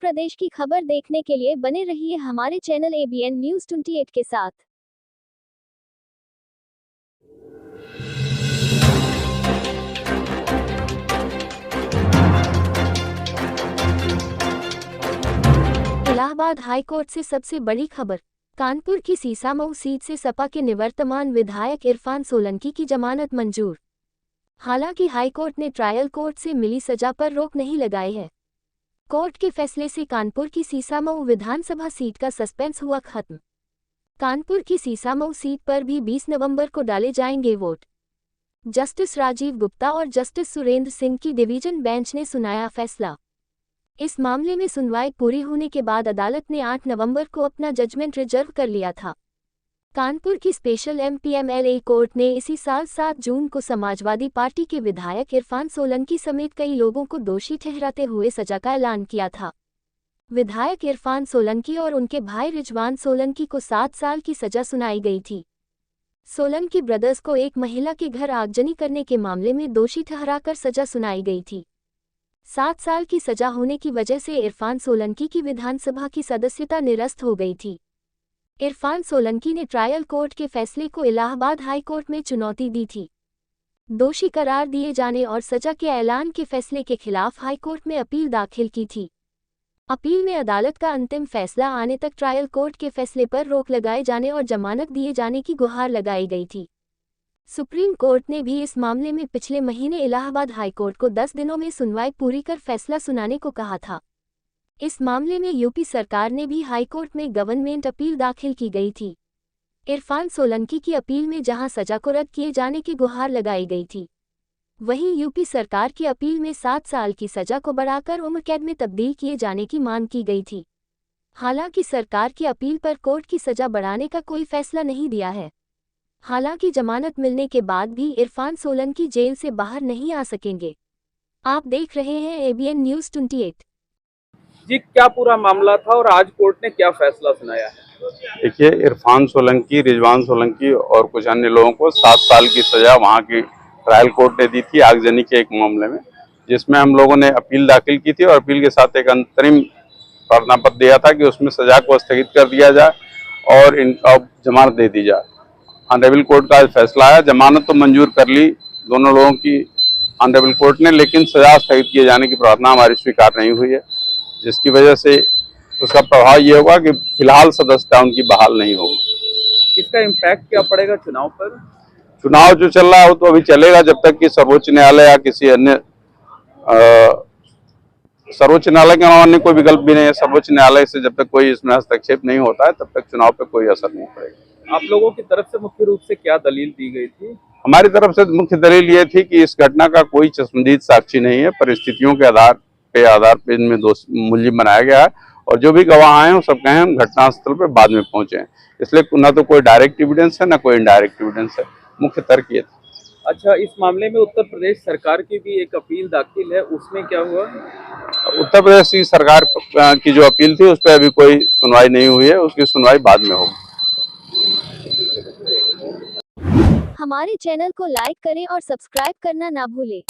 प्रदेश की खबर देखने के लिए बने रहिए हमारे चैनल ABN न्यूज़ 28 के साथ। इलाहाबाद हाईकोर्ट से सबसे बड़ी खबर। कानपुर की सीसामऊ सीट से सपा के निवर्तमान विधायक इरफान सोलंकी की जमानत मंजूर। हालांकि हाईकोर्ट ने ट्रायल कोर्ट से मिली सजा पर रोक नहीं लगाई है। कोर्ट के फैसले से कानपुर की सीसामऊ विधानसभा सीट का सस्पेंस हुआ खत्म। कानपुर की सीसामऊ सीट पर भी 20 नवंबर को डाले जाएंगे वोट। जस्टिस राजीव गुप्ता और जस्टिस सुरेंद्र सिंह की डिवीजन बेंच ने सुनाया फैसला। इस मामले में सुनवाई पूरी होने के बाद अदालत ने 8 नवंबर को अपना जजमेंट रिजर्व कर लिया था। कानपुर की स्पेशल MPMLA कोर्ट ने इसी साल 7 जून को समाजवादी पार्टी के विधायक इरफान सोलंकी समेत कई लोगों को दोषी ठहराते हुए सजा का ऐलान किया था। विधायक इरफान सोलंकी और उनके भाई रिजवान सोलंकी को 7 साल की सजा सुनाई गई थी। सोलंकी ब्रदर्स को एक महिला के घर आगजनी करने के मामले में दोषी ठहराकर सजा सुनाई गई थी। 7 साल की सजा होने की वजह से इरफान सोलंकी की विधानसभा की सदस्यता निरस्त हो गई थी। इरफान सोलंकी ने ट्रायल कोर्ट के फैसले को इलाहाबाद हाई कोर्ट में चुनौती दी थी। दोषी करार दिए जाने और सजा के ऐलान के फैसले के खिलाफ हाई कोर्ट में अपील दाखिल की थी। अपील में अदालत का अंतिम फैसला आने तक ट्रायल कोर्ट के फैसले पर रोक लगाए जाने और जमानत दिए जाने की गुहार लगाई गई थी। सुप्रीम कोर्ट ने भी इस मामले में पिछले महीने इलाहाबाद हाईकोर्ट को 10 दिनों में सुनवाई पूरी कर फैसला सुनाने को कहा था। इस मामले में यूपी सरकार ने भी हाईकोर्ट में गवर्नमेंट अपील दाखिल की गई थी। इरफान सोलंकी की अपील में जहां सजा को रद्द किए जाने की गुहार लगाई गई थी, वहीं यूपी सरकार की अपील में 7 साल की सजा को बढ़ाकर उम्र कैद में तब्दील किए जाने की मांग की गई थी। हालांकि सरकार की अपील पर कोर्ट की सजा बढ़ाने का कोई फैसला नहीं दिया है। हालांकि जमानत मिलने के बाद भी इरफान सोलंकी जेल से बाहर नहीं आ सकेंगे। आप देख रहे हैं ABN न्यूज़ 28। जी, क्या पूरा मामला था और आज कोर्ट ने क्या फैसला सुनाया है? देखिए, इरफान सोलंकी, रिजवान सोलंकी और कुछ अन्य लोगों को 7 साल की सजा वहां की ट्रायल कोर्ट ने दी थी आगजनी के एक मामले में, जिसमें हम लोगों ने अपील दाखिल की थी और अपील के साथ एक अंतरिम प्रार्थना पत्र दिया था कि उसमें सजा को स्थगित कर दिया जाए और अब जमानत दे दी जाए। ऑनरेबल कोर्ट का फैसला आया, जमानत तो मंजूर कर ली दोनों लोगों की ऑनरेबल कोर्ट ने, लेकिन सजा स्थगित किए जाने की प्रार्थना हमारी स्वीकार नहीं हुई है, जिसकी वजह से उसका प्रभाव ये होगा कि फिलहाल सदस्यता उनकी बहाल नहीं होगी। इसका इम्पैक्ट क्या पड़ेगा चुनाव पर? चुनाव जो चल रहा है वो तो अभी चलेगा जब तक कि सर्वोच्च न्यायालय या किसी अन्य सर्वोच्च न्यायालय के अलावा अन्य कोई विकल्प भी नहीं है। सर्वोच्च न्यायालय से जब तक कोई इसमें हस्तक्षेप नहीं होता है तब तक चुनाव पे कोई असर नहीं पड़ेगा। आप लोगों की तरफ से मुख्य रूप से क्या दलील दी गई थी? हमारी तरफ से मुख्य दलील ये थी कि इस घटना का कोई चश्मदीद साक्षी नहीं है, परिस्थितियों के आधार पे इनमें मुलजिम बनाया गया है और जो भी गवाह आए हैं वो सब कहे हम घटनास्थल पे बाद में पहुंचे हैं, इसलिए न तो कोई डायरेक्ट एविडेंस है न कोई इनडायरेक्ट एविडेंस है। मुख्य तर्क ये था। अच्छा, इस मामले में उत्तर प्रदेश सरकार की भी एक अपील दाखिल है, उसमें क्या हुआ? उत्तर प्रदेश की सरकार की जो अपील थी उस पर अभी कोई सुनवाई नहीं हुई है, उसकी सुनवाई बाद में होगी। हमारे चैनल को लाइक करें और सब्सक्राइब करना ना भूलें।